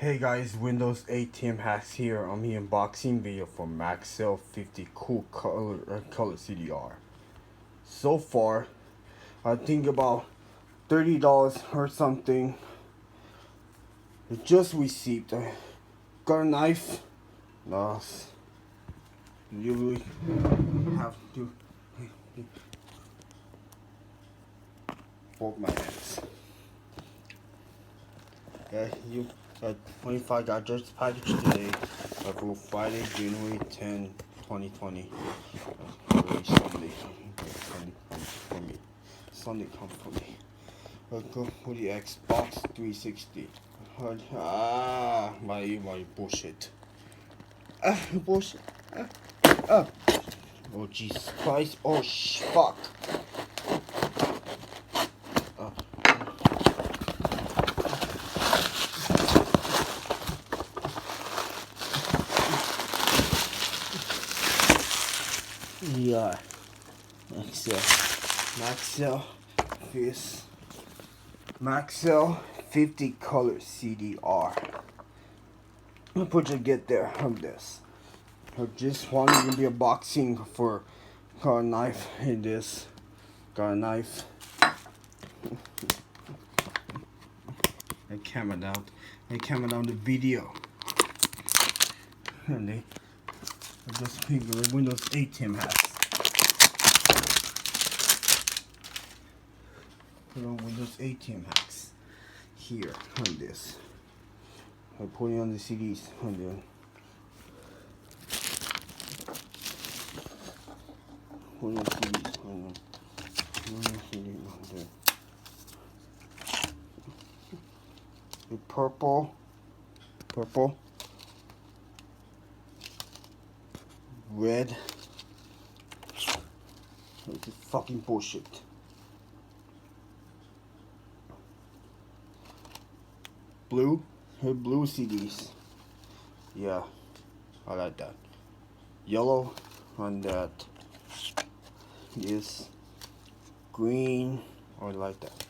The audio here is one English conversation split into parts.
Hey guys, Windows 8 Team Hacks here. I'm here unboxing video for Maxell 50 cool color CDR. So far, I think about $30 or something. I just received. I got a knife. No, you really have to hold my hands. You 25 gadgets package today for Friday, January 10, 2020. Sunday. For me. Sunday come for me. Go for the Xbox 360. My bullshit. Bullshit. Oh Jesus Christ. Oh fuck. Yeah, Maxell 50 color CDR. I'll put you get there on this. I just wanted to be a boxing for got a knife in this. Got a knife. I camera down. I camera down the video. And I just picked the Windows 8 Team Hacks. Put on Windows 8 Team Hacks here on this. I put it on the CDs on the put on CDs on the purple, red. This is fucking bullshit. Blue CDs. Yeah, I like that. Yellow on that. Yes. Green. I like that.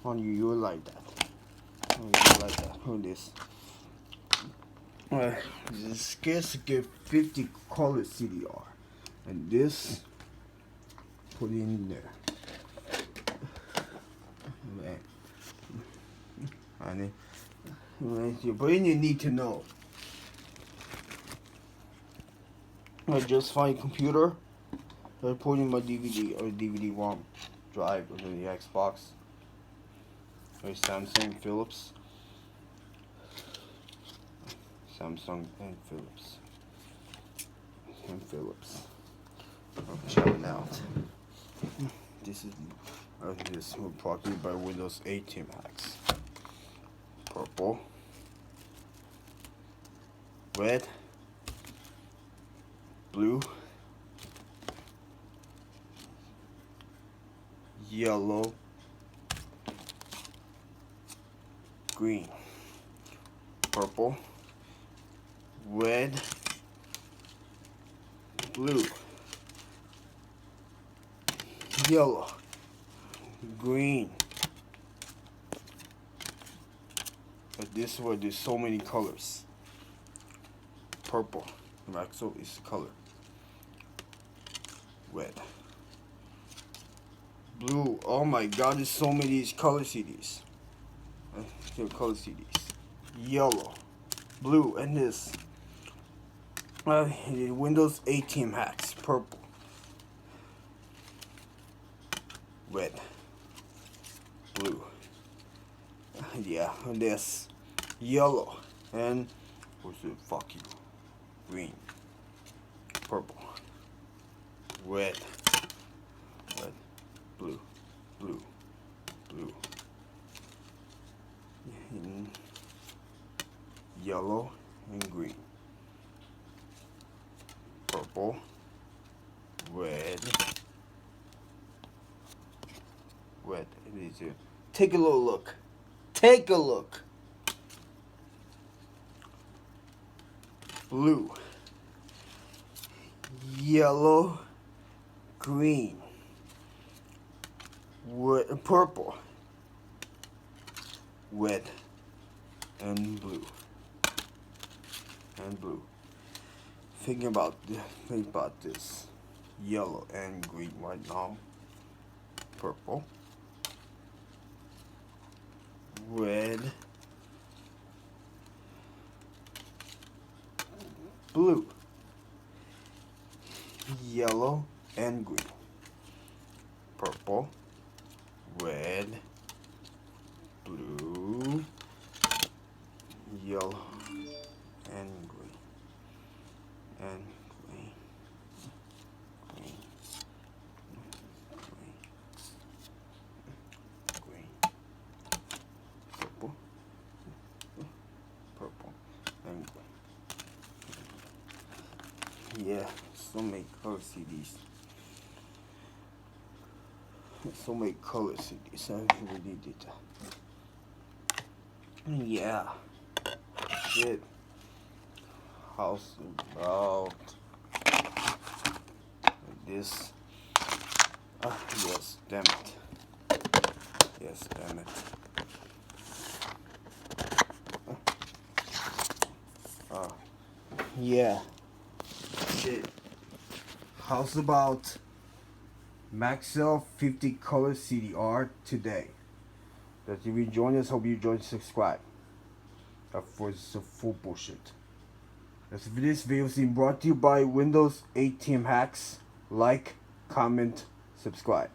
On you will like that. Oh, you like that. On this. This case get 50 color CDR, and this put in there. But you need to know. I just find computer. I put in my DVD or DVD-ROM drive or the Xbox. Or Samsung, Philips. Samsung and Philips. I'm checking out. This was brought to you by Windows 8 Team Hacks. Purple, red, blue, yellow, green, purple, red, blue, yellow, green. But this one, there's so many colors. Purple, Maxell is color. Red, blue. Oh my God, there's so many color CDs. Color CDs. Yellow, blue, and this. Windows 8 Team Hacks. Purple, red, blue. Yeah, and this. Yellow, and what's it? Fuck you. Green, purple, red, blue, and yellow and green, purple, red. It is it. Take a little look. Take a look. Blue, yellow, green, purple, red, and blue. and blue. Think about this. Yellow and green right now. Purple. Red. Blue. Yellow and green. Purple. Red. Blue. Yellow and green. And green. Green. Green. Green. Purple. Purple. And green. Yeah, so many color CDs. So many color CDs. I really did that. Yeah. Shit. House about this. Yes, damn it. Yes, damn it. Yeah. Shit. How's about Maxell 50 color CDR today? That if you join us, hope you join and subscribe. For some full bullshit. This video is being brought to you by Windows 8 Team Hacks. Like, comment, subscribe.